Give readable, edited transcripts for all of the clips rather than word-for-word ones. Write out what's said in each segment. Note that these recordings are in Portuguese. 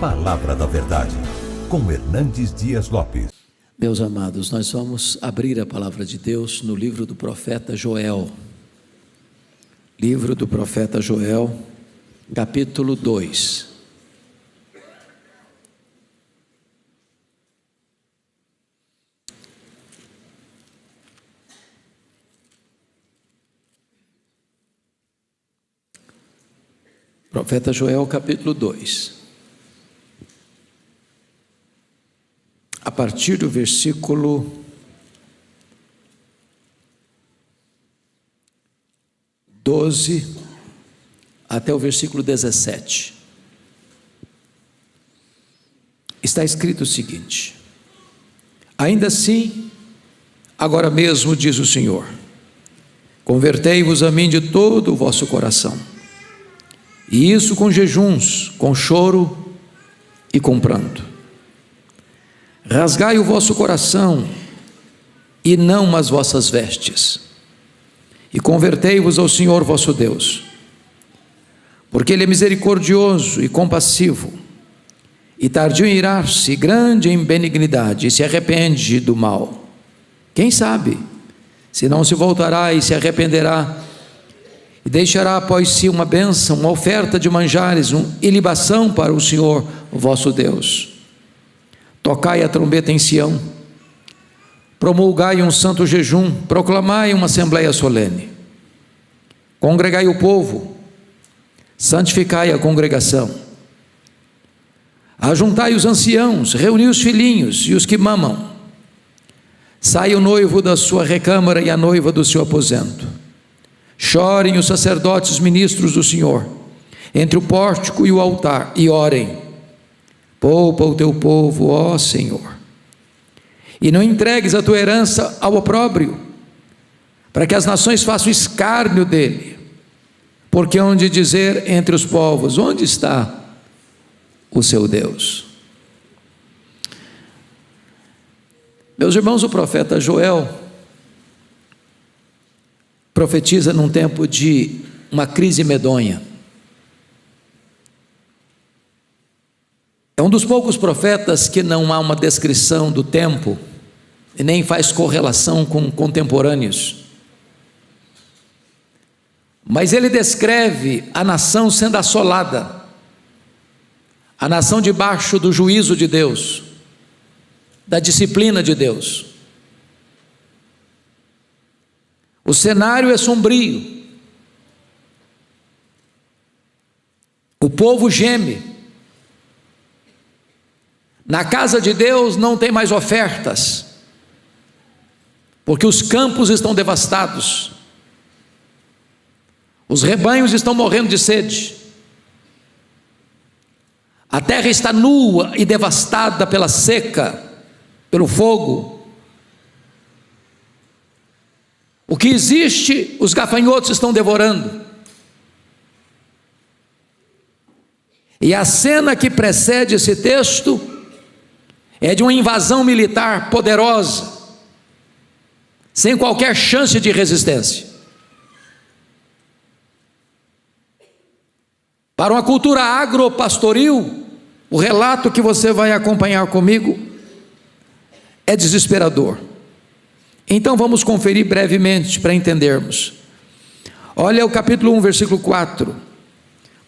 Palavra da Verdade, com Hernandes Dias Lopes. Meus amados, nós vamos abrir a palavra de Deus no livro do profeta Joel. Livro do profeta Joel, capítulo 2. Profeta Joel, capítulo 2. A partir do versículo 12 até o versículo 17. Está escrito o seguinte: ainda assim, agora mesmo, diz o Senhor, convertei-vos a mim de todo o vosso coração, e isso com jejuns, com choro e com pranto. Rasgai o vosso coração e não as vossas vestes, e convertei-vos ao Senhor vosso Deus, porque Ele é misericordioso e compassivo, e tardio em irar-se, grande em benignidade, e se arrepende do mal. Quem sabe, se não se voltará e se arrependerá, e deixará após si uma bênção, uma oferta de manjares, e libação para o Senhor vosso Deus. Tocai a trombeta em Sião, promulgai um santo jejum, proclamai uma assembleia solene, congregai o povo, santificai a congregação, ajuntai os anciãos, reuni os filhinhos e os que mamam, sai o noivo da sua recâmara e a noiva do seu aposento, chorem os sacerdotes ministros do Senhor, entre o pórtico e o altar, e orem. Poupa o teu povo, ó Senhor, e não entregues a tua herança ao opróbrio, para que as nações façam escárnio dele, porque hão de dizer entre os povos: onde está o seu Deus? Meus irmãos, o profeta Joel profetiza num tempo de uma crise medonha. É um dos poucos profetas que não há uma descrição do tempo e nem faz correlação com contemporâneos. Mas ele descreve a nação sendo assolada, a nação debaixo do juízo de Deus, da disciplina de Deus. O cenário é sombrio, o povo geme. Na casa de Deus não tem mais ofertas, porque os campos estão devastados, os rebanhos estão morrendo de sede, a terra está nua e devastada pela seca, pelo fogo. O que existe, os gafanhotos estão devorando. E a cena que precede esse texto é de uma invasão militar poderosa, sem qualquer chance de resistência. Para uma cultura agropastoril, o relato que você vai acompanhar comigo é desesperador. Então vamos conferir brevemente para entendermos. Olha o capítulo 1, versículo 4.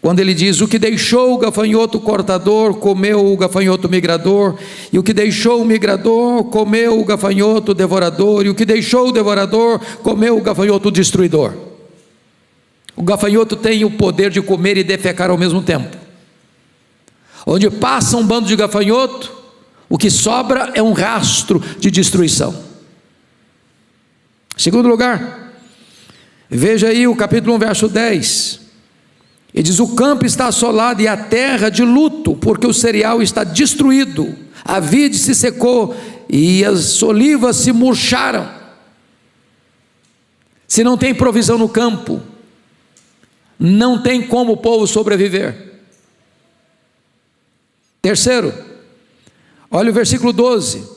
Quando ele diz: o que deixou o gafanhoto cortador, comeu o gafanhoto migrador, e o que deixou o migrador, comeu o gafanhoto devorador, e o que deixou o devorador, comeu o gafanhoto destruidor. O gafanhoto tem o poder de comer e defecar ao mesmo tempo. Onde passa um bando de gafanhoto, o que sobra é um rastro de destruição. Segundo lugar, veja aí o capítulo 1, verso 10. Ele diz: o campo está assolado e a terra de luto, porque o cereal está destruído, a vide se secou e as olivas se murcharam. Se não tem provisão no campo, não tem como o povo sobreviver. Terceiro, olha o versículo 12: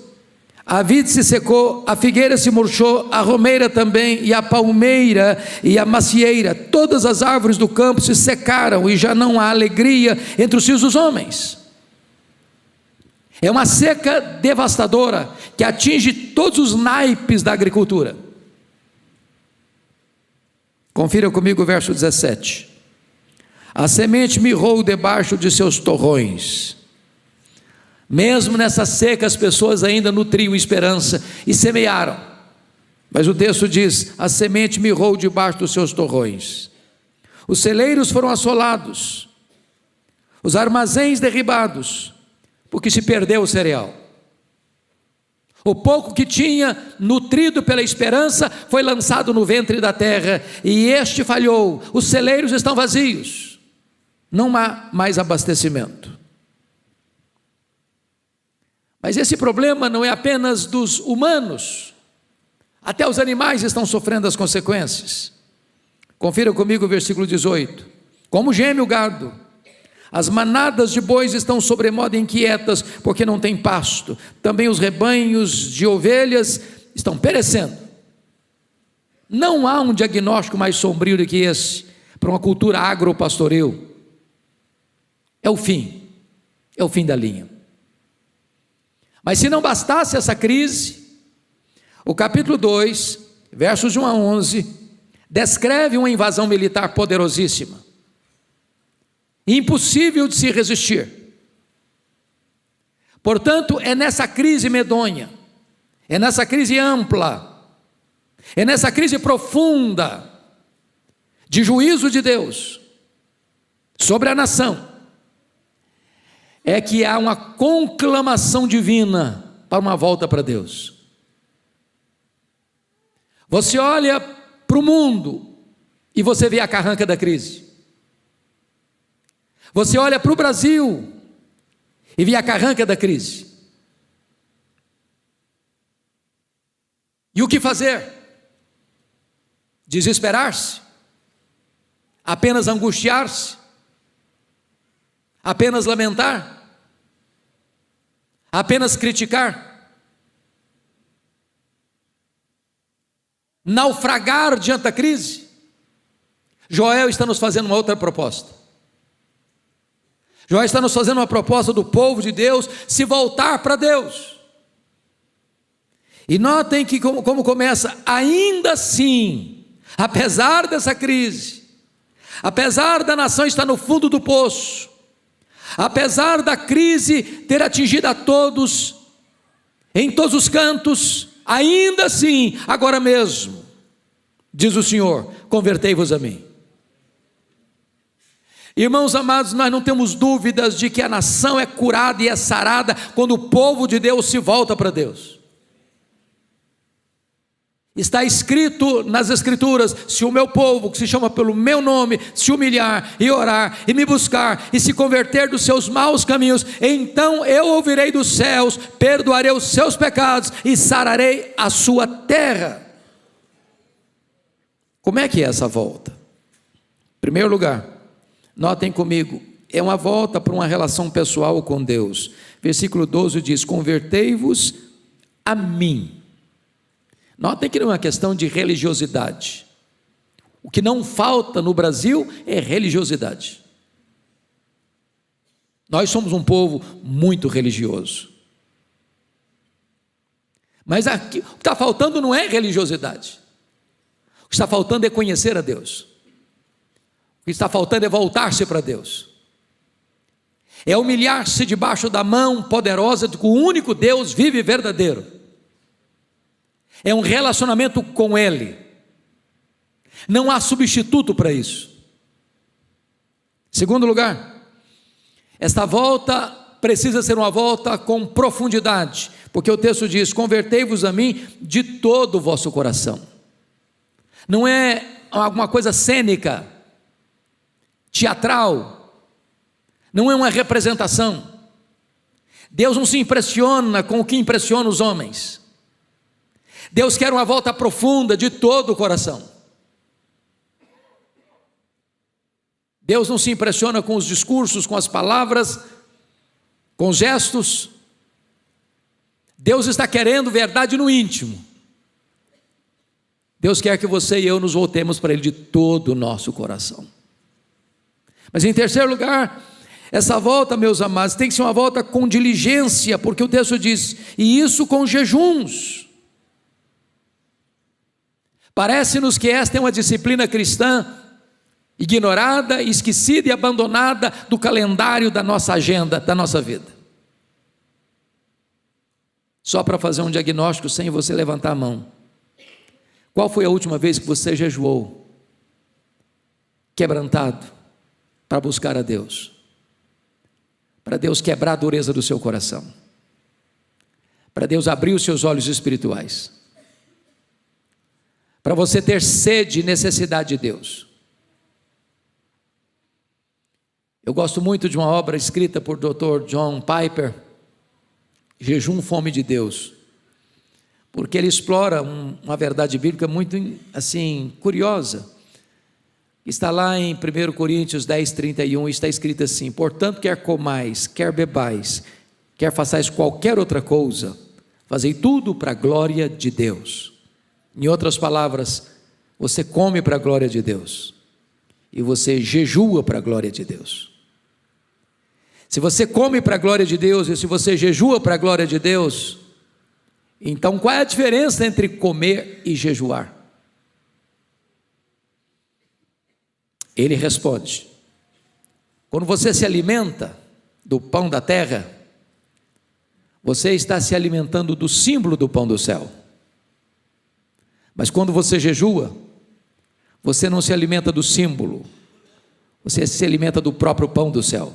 a vide se secou, a figueira se murchou, a romeira também, e a palmeira e a macieira, todas as árvores do campo se secaram, e já não há alegria entre os filhos dos homens. É uma seca devastadora que atinge todos os naipes da agricultura. Confira comigo o verso 17. A semente mirrou debaixo de seus torrões. Mesmo nessa seca, as pessoas ainda nutriam esperança e semearam. Mas o texto diz: a semente mirrou debaixo dos seus torrões. Os celeiros foram assolados, os armazéns derribados, porque se perdeu o cereal. O pouco que tinha, nutrido pela esperança, foi lançado no ventre da terra, e este falhou. Os celeiros estão vazios, não há mais abastecimento. Mas esse problema não é apenas dos humanos, até os animais estão sofrendo as consequências. Confira comigo o versículo 18. Como geme o gado, as manadas de bois estão sobremodo inquietas, porque não tem pasto. Também os rebanhos de ovelhas estão perecendo. Não há um diagnóstico mais sombrio do que esse para uma cultura agropastoril. É o fim da linha. Mas se não bastasse essa crise, o capítulo 2, versos 1 a 11, descreve uma invasão militar poderosíssima, impossível de se resistir. Portanto, é nessa crise medonha, é nessa crise ampla, é nessa crise profunda, de juízo de Deus sobre a nação, é que há uma conclamação divina para uma volta para Deus. Você olha para o mundo e você vê a carranca da crise. Você olha para o Brasil e vê a carranca da crise. E o que fazer? Desesperar-se? Apenas angustiar-se? Apenas lamentar? Apenas criticar? Naufragar diante da crise? Joel está nos fazendo uma outra proposta. Joel está nos fazendo uma proposta do povo de Deus se voltar para Deus. E notem que como começa: ainda assim, apesar dessa crise, apesar da nação estar no fundo do poço, apesar da crise ter atingido a todos, em todos os cantos, ainda assim, agora mesmo, diz o Senhor: convertei-vos a mim. Irmãos amados, nós não temos dúvidas de que a nação é curada e é sarada quando o povo de Deus se volta para Deus. Está escrito nas Escrituras: se o meu povo, que se chama pelo meu nome, se humilhar e orar e me buscar e se converter dos seus maus caminhos, então eu ouvirei dos céus, perdoarei os seus pecados e sararei a sua terra. Como é que é essa volta? Em primeiro lugar, notem comigo, é uma volta para uma relação pessoal com Deus. Versículo 12 diz: convertei-vos a mim. Notem que não é uma questão de religiosidade. O que não falta no Brasil é religiosidade. Nós somos um povo muito religioso. Mas aqui, o que está faltando não é religiosidade. O que está faltando é conhecer a Deus. O que está faltando é voltar-se para Deus. É humilhar-se debaixo da mão poderosa de que o único Deus vive e verdadeiro. É um relacionamento com Ele. Não há substituto para isso. Segundo lugar, esta volta precisa ser uma volta com profundidade, porque o texto diz: convertei-vos a mim de todo o vosso coração. Não é alguma coisa cênica, teatral, não é uma representação. Deus não se impressiona com o que impressiona os homens. Deus quer uma volta profunda de todo o coração. Deus não se impressiona com os discursos, com as palavras, com os gestos. Deus está querendo verdade no íntimo. Deus quer que você e eu nos voltemos para Ele de todo o nosso coração. Mas em terceiro lugar, Essa volta, meus amados, tem que ser uma volta com diligência, porque o texto diz, e isso com jejuns. Parece-nos que esta é uma disciplina cristã ignorada, esquecida e abandonada do calendário da nossa agenda, da nossa vida. Só para fazer um diagnóstico sem você levantar a mão. Qual foi a última vez que você jejuou, quebrantado, para buscar a Deus? Para Deus quebrar a dureza do seu coração, para Deus abrir os seus olhos espirituais, para você ter sede e necessidade de Deus. Eu gosto muito de uma obra escrita por Dr. John Piper, Jejum, Fome de Deus, porque ele explora uma verdade bíblica muito assim curiosa. Está lá em 1 Coríntios 10, 31, está escrito assim: portanto, quer comais, quer bebais, quer façais qualquer outra coisa, fazei tudo para a glória de Deus. Em outras palavras, você come para a glória de Deus, e você jejua para a glória de Deus. Se você come para a glória de Deus, e se você jejua para a glória de Deus, então qual é a diferença entre comer e jejuar? Ele responde: quando você se alimenta do pão da terra, você está se alimentando do símbolo do pão do céu. Mas quando você jejua, você não se alimenta do símbolo, você se alimenta do próprio pão do céu.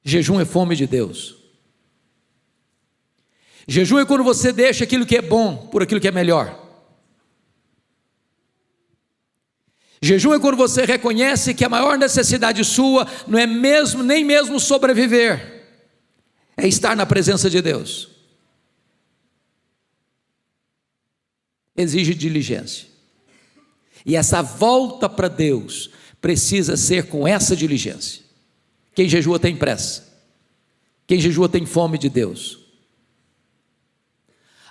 Jejum é fome de Deus. Jejum é quando você deixa aquilo que é bom por aquilo que é melhor. Jejum é quando você reconhece que a maior necessidade sua não é nem mesmo sobreviver, é estar na presença de Deus. Exige diligência. E essa volta para Deus precisa ser com essa diligência. Quem jejua tem pressa. Quem jejua tem fome de Deus.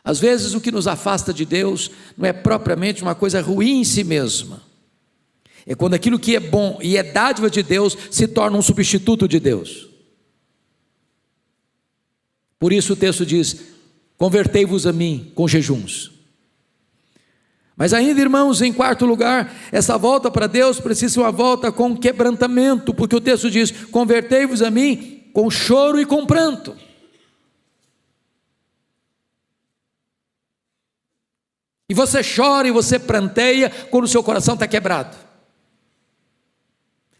Às vezes o que nos afasta de Deus não é propriamente uma coisa ruim em si mesma. É quando aquilo que é bom e é dádiva de Deus se torna um substituto de Deus. Por isso o texto diz: convertei-vos a mim com jejuns. Mas ainda, irmãos, em quarto lugar, essa volta para Deus precisa ser uma volta com quebrantamento, porque o texto diz: convertei-vos a mim com choro e com pranto. E você chora e você pranteia quando o seu coração está quebrado,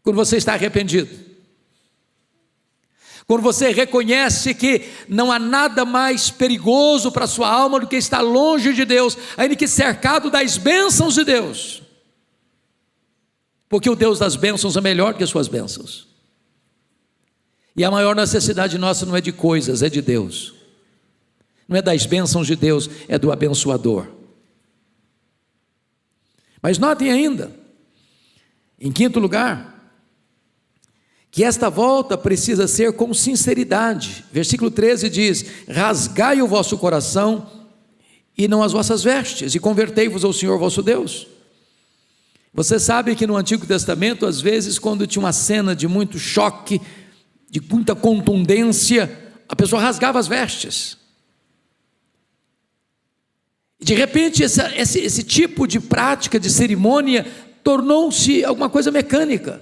quando você está arrependido, quando você reconhece que não há nada mais perigoso para a sua alma do que estar longe de Deus, ainda que cercado das bênçãos de Deus, porque o Deus das bênçãos é melhor que as suas bênçãos, e a maior necessidade nossa não é de coisas, é de Deus, não é das bênçãos de Deus, é do abençoador. Mas notem ainda, em quinto lugar, que esta volta precisa ser com sinceridade. Versículo 13 diz: rasgai o vosso coração e não as vossas vestes, e convertei-vos ao Senhor vosso Deus. Você sabe que no Antigo Testamento, às vezes, quando tinha uma cena de muito choque, de muita contundência, a pessoa rasgava as vestes. E de repente esse tipo de prática, de cerimônia, tornou-se alguma coisa mecânica.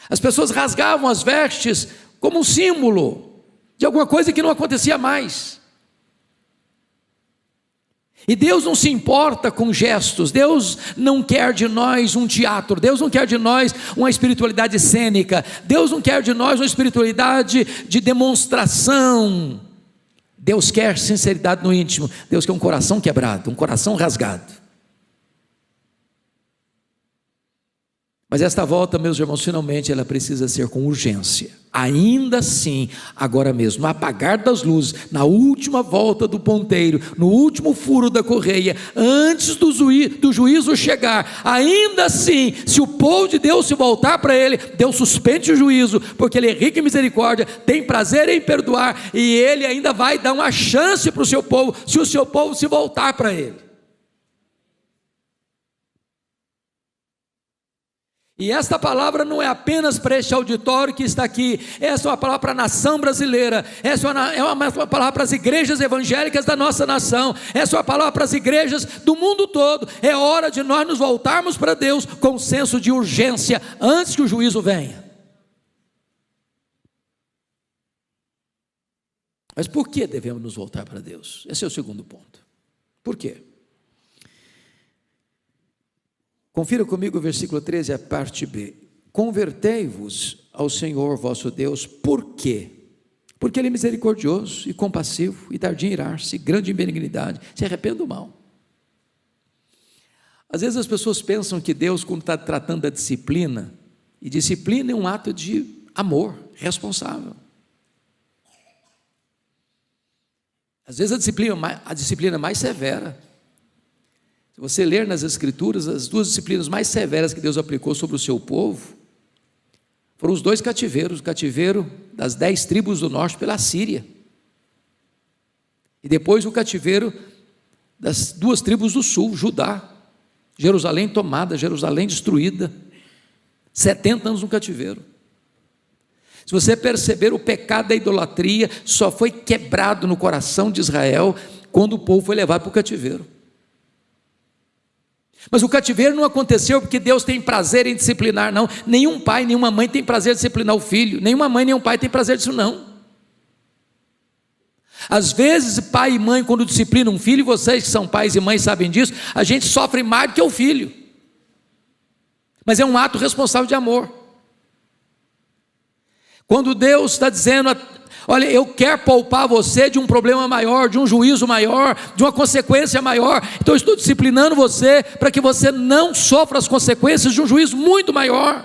As pessoas rasgavam as vestes como um símbolo de alguma coisa que não acontecia mais. E Deus não se importa com gestos. Deus não quer de nós um teatro. Deus não quer de nós uma espiritualidade cênica. Deus não quer de nós uma espiritualidade de demonstração. Deus quer sinceridade no íntimo. Deus quer um coração quebrado, um coração rasgado. Mas esta volta, meus irmãos, finalmente ela precisa ser com urgência. Ainda assim, agora mesmo, no apagar das luzes, na última volta do ponteiro, no último furo da correia, antes do juízo chegar, ainda assim, se o povo de Deus se voltar para Ele, Deus suspende o juízo, porque Ele é rico em misericórdia, tem prazer em perdoar, e Ele ainda vai dar uma chance para o seu povo, se o seu povo se voltar para Ele. E esta palavra não é apenas para este auditório que está aqui, essa é uma palavra para a nação brasileira, essa é uma palavra para as igrejas evangélicas da nossa nação, essa é uma palavra para as igrejas do mundo todo. É hora de nós nos voltarmos para Deus com um senso de urgência, antes que o juízo venha. Mas por que devemos nos voltar para Deus? Esse é o segundo ponto. Por quê? Confira comigo o versículo 13, a parte B. Convertei-vos ao Senhor vosso Deus. Por quê? Porque Ele é misericordioso e compassivo e tardio em irar-se, grande em benignidade, se arrepende do mal. Às vezes as pessoas pensam que Deus, quando está tratando da disciplina, e disciplina é um ato de amor responsável. Às vezes a disciplina mais severa. Se você ler nas Escrituras, as duas disciplinas mais severas que Deus aplicou sobre o seu povo foram os dois cativeiros, o cativeiro das 10 tribos do norte pela Síria, e depois o cativeiro das 2 tribos do sul, Judá, Jerusalém tomada, Jerusalém destruída, 70 anos no cativeiro. Se você perceber, o pecado da idolatria só foi quebrado no coração de Israel quando o povo foi levado para o cativeiro. Mas o cativeiro não aconteceu porque Deus tem prazer em disciplinar, não. Nenhum pai, nenhuma mãe tem prazer em disciplinar o filho. Nenhuma mãe, nenhum pai tem prazer disso, não. Às vezes, pai e mãe, quando disciplinam um filho, vocês que são pais e mães sabem disso, a gente sofre mais do que o filho. Mas é um ato responsável de amor. Quando Deus está dizendo, olha, eu quero poupar você de um problema maior, de um juízo maior, de uma consequência maior, então eu estou disciplinando você para que você não sofra as consequências de um juízo muito maior.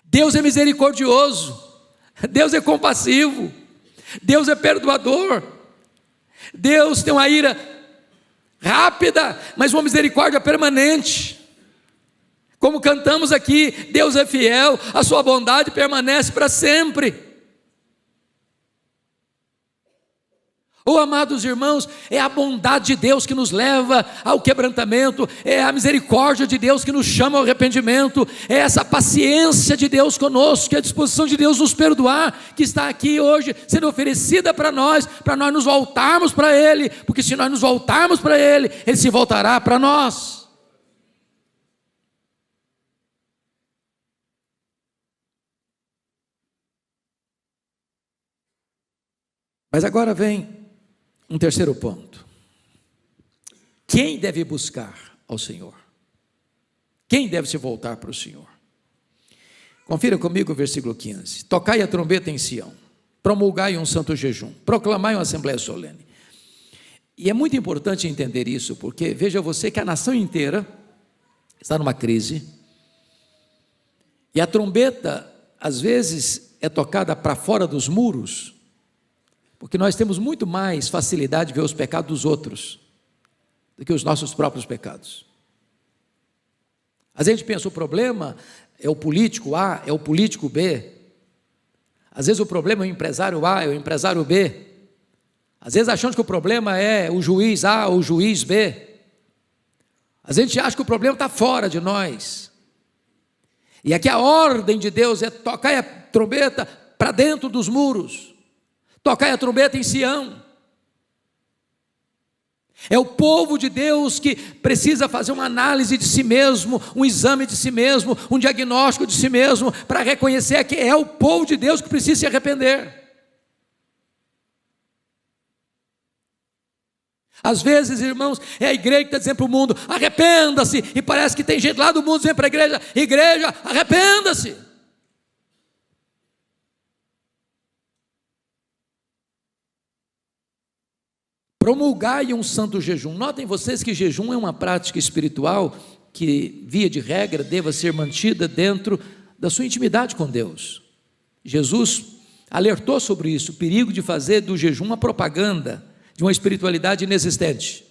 Deus é misericordioso, Deus é compassivo, Deus é perdoador, Deus tem uma ira rápida, mas uma misericórdia permanente. Como cantamos aqui, Deus é fiel, a sua bondade permanece para sempre. Oh, amados irmãos, é a bondade de Deus que nos leva ao quebrantamento, é a misericórdia de Deus que nos chama ao arrependimento, é essa paciência de Deus conosco, é a disposição de Deus nos perdoar, que está aqui hoje sendo oferecida para nós nos voltarmos para Ele, porque se nós nos voltarmos para Ele, Ele se voltará para nós. Mas agora vem um terceiro ponto. Quem deve buscar ao Senhor? Quem deve se voltar para o Senhor? Confira comigo o versículo 15. Tocai a trombeta em Sião, promulgai um santo jejum, proclamai uma assembléia solene. E é muito importante entender isso, porque veja você que a nação inteira está numa crise, e a trombeta às vezes é tocada para fora dos muros, porque nós temos muito mais facilidade de ver os pecados dos outros do que os nossos próprios pecados. Às vezes a gente pensa, o problema é o político A, é o político B. Às vezes o problema é o empresário A, é o empresário B. Às vezes achamos que o problema é o juiz A ou o juiz B. Às vezes a gente acha que o problema está fora de nós. E aqui a ordem de Deus é tocar a trombeta para dentro dos muros. Tocai a trombeta em Sião. É o povo de Deus que precisa fazer uma análise de si mesmo, um exame de si mesmo, um diagnóstico de si mesmo, para reconhecer que é o povo de Deus que precisa se arrepender. Às vezes, irmãos, é a igreja que está dizendo para o mundo, arrependa-se, e parece que tem gente lá do mundo dizendo para a igreja, igreja, arrependa-se. Promulgai um santo jejum. Notem vocês que jejum é uma prática espiritual que, via de regra, deva ser mantida dentro da sua intimidade com Deus. Jesus alertou sobre isso, o perigo de fazer do jejum uma propaganda de uma espiritualidade inexistente,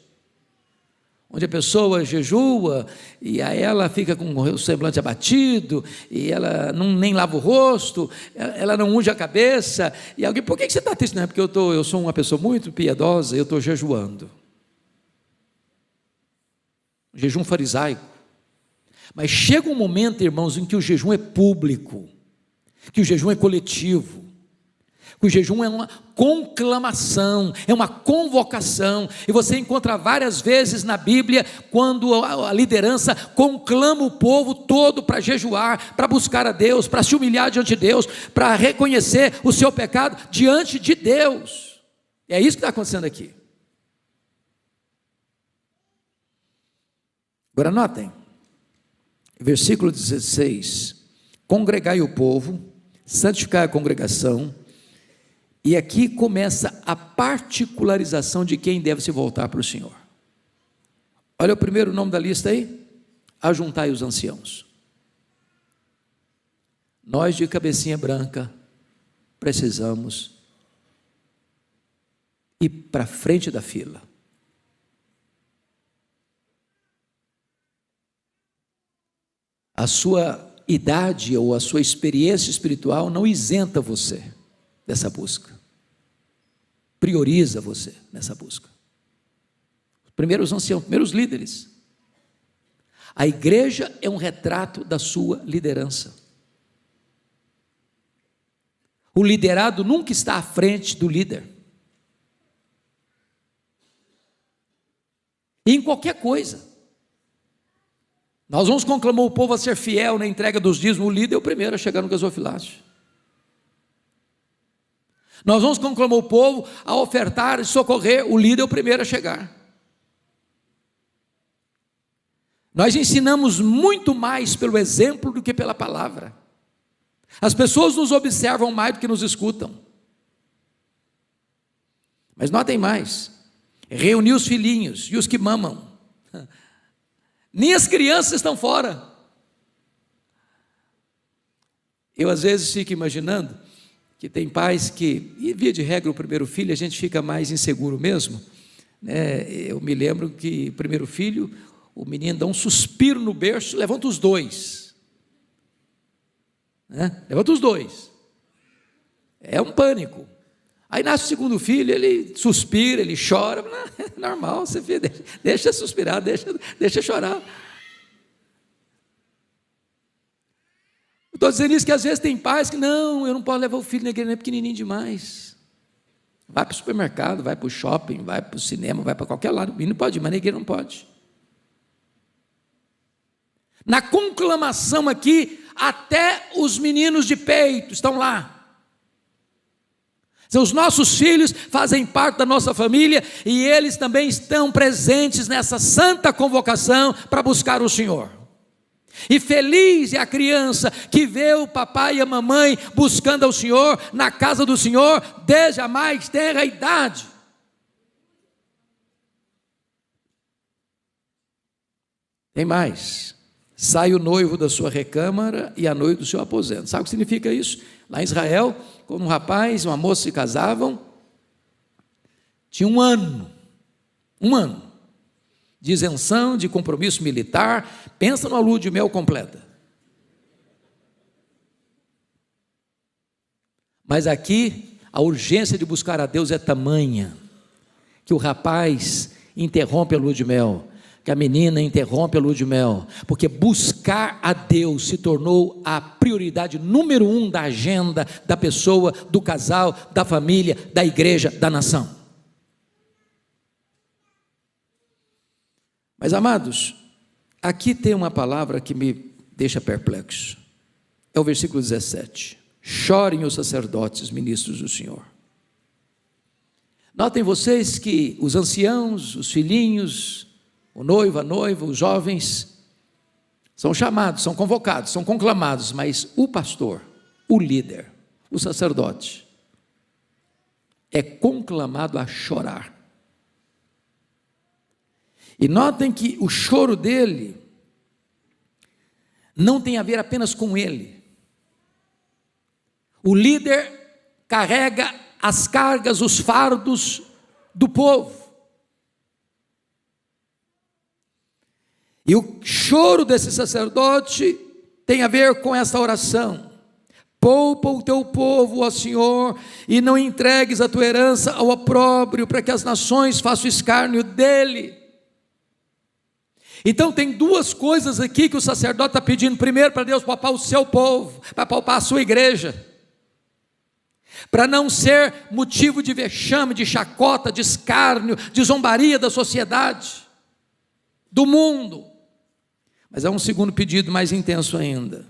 onde a pessoa jejua e aí ela fica com o semblante abatido, e ela nem lava o rosto, ela não unge a cabeça, e alguém, por que você está triste? Não é porque eu sou uma pessoa muito piedosa, eu estou jejuando. Jejum farisaico. Mas chega um momento, irmãos, em que o jejum é público, que o jejum é coletivo, que o jejum é uma conclamação, é uma convocação, e você encontra várias vezes na Bíblia, quando a liderança conclama o povo todo para jejuar, para buscar a Deus, para se humilhar diante de Deus, para reconhecer o seu pecado diante de Deus. É isso que está acontecendo aqui. Agora notem, versículo 16: congregai o povo, santificai a congregação. E aqui começa a particularização de quem deve se voltar para o Senhor. Olha o primeiro nome da lista aí: ajuntai os anciãos. Nós de cabecinha branca precisamos ir para frente da fila. A sua idade ou a sua experiência espiritual não isenta você dessa busca, prioriza você nessa busca. Primeiros anciãos, primeiros líderes. A igreja é um retrato da sua liderança. O liderado nunca está à frente do líder. E em qualquer coisa. Nós vamos conclamar o povo a ser fiel na entrega dos dízimos. O líder é o primeiro a chegar no gasofilácio. Nós vamos conclamar o povo a ofertar e socorrer. O líder é o primeiro a chegar. Nós ensinamos muito mais pelo exemplo do que pela palavra. As pessoas nos observam mais do que nos escutam. Mas notem mais: reunir os filhinhos e os que mamam. Nem as crianças estão fora. Eu às vezes fico imaginando que tem pais que, e via de regra o primeiro filho, a gente fica mais inseguro mesmo, né? Eu me lembro que o primeiro filho, o menino dá um suspiro no berço, levanta os dois, né? Levanta os dois, é um pânico. Aí nasce o segundo filho, ele suspira, ele chora, é normal, você deixa suspirar, deixa chorar. Estou dizendo isso que às vezes tem pais que, não, eu não posso levar o filho na igreja, não é pequenininho demais. Vai para o supermercado, vai para o shopping, vai para o cinema, vai para qualquer lado, e não pode ir, mas na igreja não pode. Na conclamação aqui, até os meninos de peito estão lá. Os nossos filhos fazem parte da nossa família e eles também estão presentes nessa santa convocação para buscar o Senhor. E feliz é a criança que vê o papai e a mamãe buscando ao Senhor na casa do Senhor desde a mais tenra idade. Tem mais: sai o noivo da sua recâmara e a noiva do seu aposento. Sabe o que significa isso? Lá em Israel, quando um rapaz e uma moça se casavam, tinha um ano de isenção, de compromisso militar. Pensa numa lua de mel completa. Mas aqui, a urgência de buscar a Deus é tamanha, que o rapaz interrompe a lua de mel, que a menina interrompe a lua de mel, porque buscar a Deus se tornou a prioridade número 1 da agenda da pessoa, do casal, da família, da igreja, da nação. Mas amados, aqui tem uma palavra que me deixa perplexo, é o versículo 17: chorem os sacerdotes, ministros do Senhor. Notem vocês que os anciãos, os filhinhos, o noivo, a noiva, os jovens, são chamados, são convocados, são conclamados, mas o pastor, o líder, o sacerdote, é conclamado a chorar. E notem que o choro dele não tem a ver apenas com ele. O líder carrega as cargas, os fardos do povo. E o choro desse sacerdote tem a ver com essa oração: poupa o teu povo, ó Senhor, e não entregues a tua herança ao opróbrio, para que as nações façam escárnio dele. Então tem duas coisas aqui que o sacerdote está pedindo. Primeiro, para Deus poupar o seu povo, para poupar a sua igreja, para não ser motivo de vexame, de chacota, de escárnio, de zombaria da sociedade, do mundo. Mas há um segundo pedido mais intenso ainda,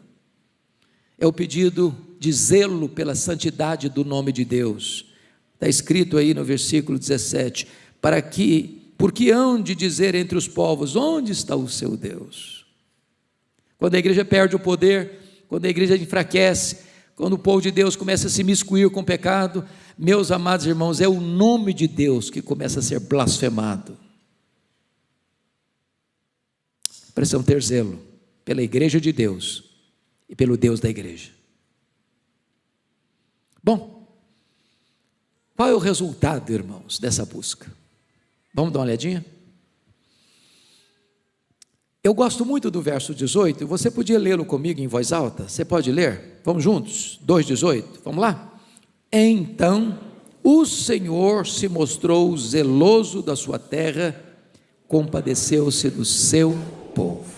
é o pedido de zelo pela santidade do nome de Deus. Está escrito aí no versículo 17, porque hão de dizer entre os povos, onde está o seu Deus? Quando a igreja perde o poder, quando a igreja enfraquece, quando o povo de Deus começa a se miscuir com o pecado, meus amados irmãos, é o nome de Deus que começa a ser blasfemado. Precisamos ter zelo pela igreja de Deus e pelo Deus da igreja. Bom, qual é o resultado, irmãos, dessa busca? Vamos dar uma olhadinha? Eu gosto muito do verso 18, você podia lê-lo comigo em voz alta? Você pode ler? Vamos juntos? 2,18, vamos lá? Então o Senhor se mostrou zeloso da sua terra, compadeceu-se do seu povo.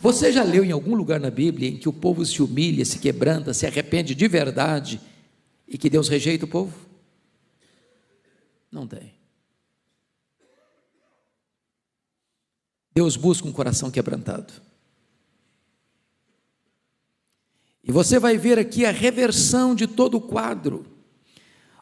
Você já leu em algum lugar na Bíblia em que o povo se humilha, se quebranta, se arrepende de verdade e que Deus rejeita o povo? Não tem. Deus busca um coração quebrantado. E você vai ver aqui a reversão de todo o quadro.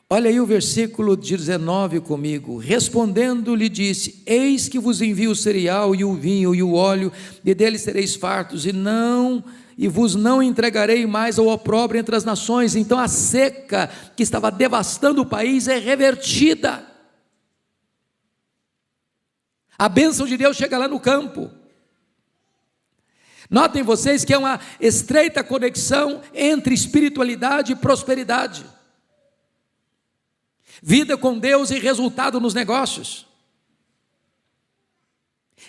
Olha aí o versículo 19 comigo. Respondendo lhe disse, eis que vos envio o cereal e o vinho e o óleo, e deles sereis fartos, e vos não entregarei mais ao opróbrio entre as nações. Então a seca que estava devastando o país é revertida. A bênção de Deus chega lá no campo. Notem vocês que é uma estreita conexão entre espiritualidade e prosperidade. Vida com Deus e resultado nos negócios.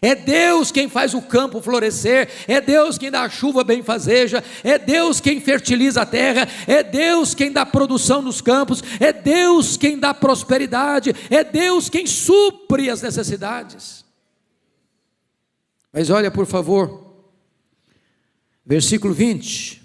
É Deus quem faz o campo florescer, é Deus quem dá a chuva benfazeja, é Deus quem fertiliza a terra, é Deus quem dá produção nos campos, é Deus quem dá prosperidade, é Deus quem supre as necessidades. Mas olha, por favor, versículo 20.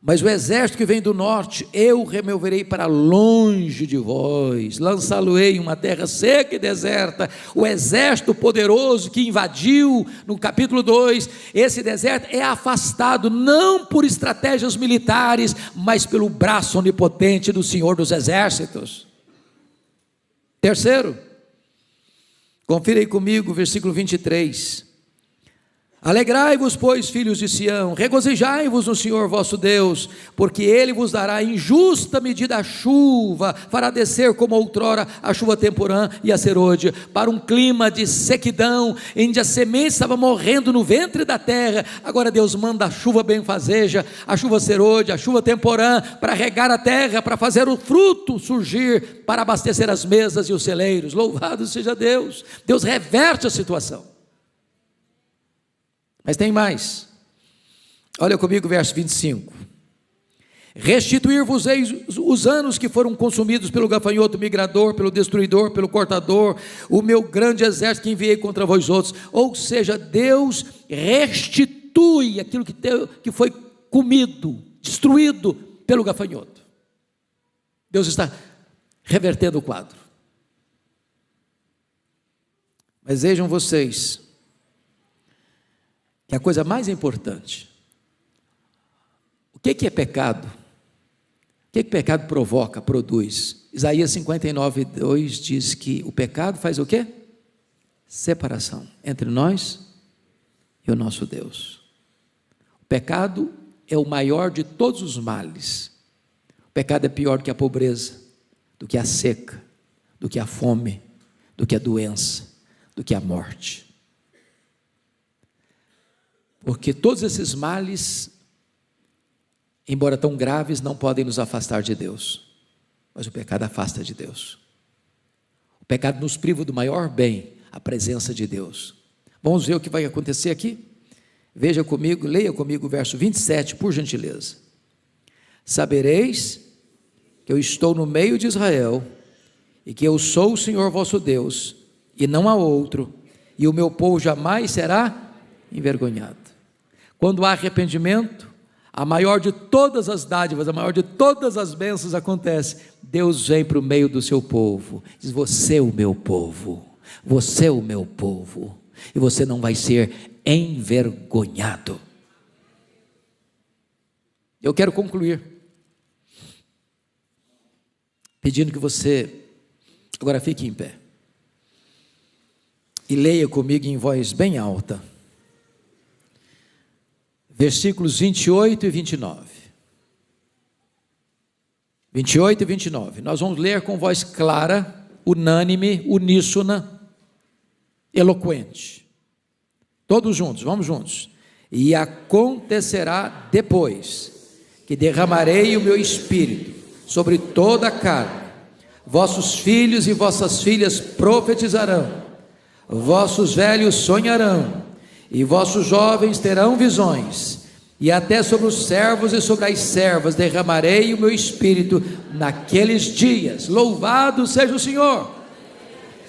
Mas o exército que vem do norte, eu removerei para longe de vós, lançá-lo-ei em uma terra seca e deserta. O exército poderoso que invadiu no capítulo 2, esse deserto é afastado, não por estratégias militares, mas pelo braço onipotente do Senhor dos exércitos. Terceiro, confira aí comigo o versículo 23. Alegrai-vos, pois, filhos de Sião, regozijai-vos no Senhor vosso Deus, porque Ele vos dará em justa medida a chuva, fará descer como outrora a chuva temporã e a serôdia, para um clima de sequidão, em que a semente estava morrendo no ventre da terra. Agora Deus manda a chuva benfazeja, a chuva serôdia, a chuva temporã, para regar a terra, para fazer o fruto surgir, para abastecer as mesas e os celeiros. Louvado seja Deus. Deus reverte a situação. Mas tem mais. Olha comigo o verso 25. Restituir-vos-eis os anos que foram consumidos pelo gafanhoto migrador, pelo destruidor, pelo cortador, o meu grande exército que enviei contra vós outros. Ou seja, Deus restitui aquilo que foi comido, destruído pelo gafanhoto. Deus está revertendo o quadro. Mas vejam vocês, que a coisa mais importante, o que é pecado? O que pecado provoca, produz? Isaías 59:2 diz que o pecado faz o quê? Separação entre nós e o nosso Deus. O pecado é o maior de todos os males. O pecado é pior do que a pobreza, do que a seca, do que a fome, do que a doença, do que a morte. Porque todos esses males, embora tão graves, não podem nos afastar de Deus. Mas o pecado afasta de Deus. O pecado nos priva do maior bem, a presença de Deus. Vamos ver o que vai acontecer aqui? Veja comigo, leia comigo o verso 27, por gentileza. Sabereis que eu estou no meio de Israel, e que eu sou o Senhor vosso Deus, e não há outro, e o meu povo jamais será envergonhado. Quando há arrependimento, a maior de todas as dádivas, a maior de todas as bênçãos acontece. Deus vem para o meio do seu povo, diz: você é o meu povo, você é o meu povo, e você não vai ser envergonhado. Eu quero concluir pedindo que você agora fique em pé e leia comigo em voz bem alta, versículos 28 e 29. 28 e 29. Nós vamos ler com voz clara, unânime, uníssona, eloquente. Todos juntos, vamos juntos. E acontecerá depois que derramarei o meu espírito sobre toda a carne. Vossos filhos e vossas filhas profetizarão, vossos velhos sonharão, e vossos jovens terão visões, e até sobre os servos e sobre as servas derramarei o meu espírito naqueles dias. Louvado seja o Senhor.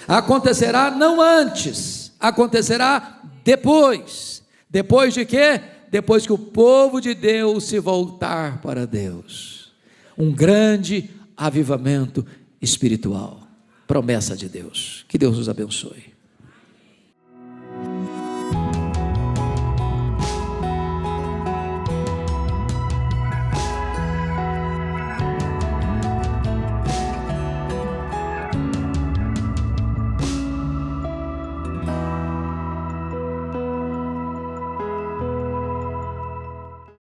Acontecerá não antes, acontecerá depois. Depois de quê? Depois que o povo de Deus se voltar para Deus. Um grande avivamento espiritual. Promessa de Deus. Que Deus nos abençoe.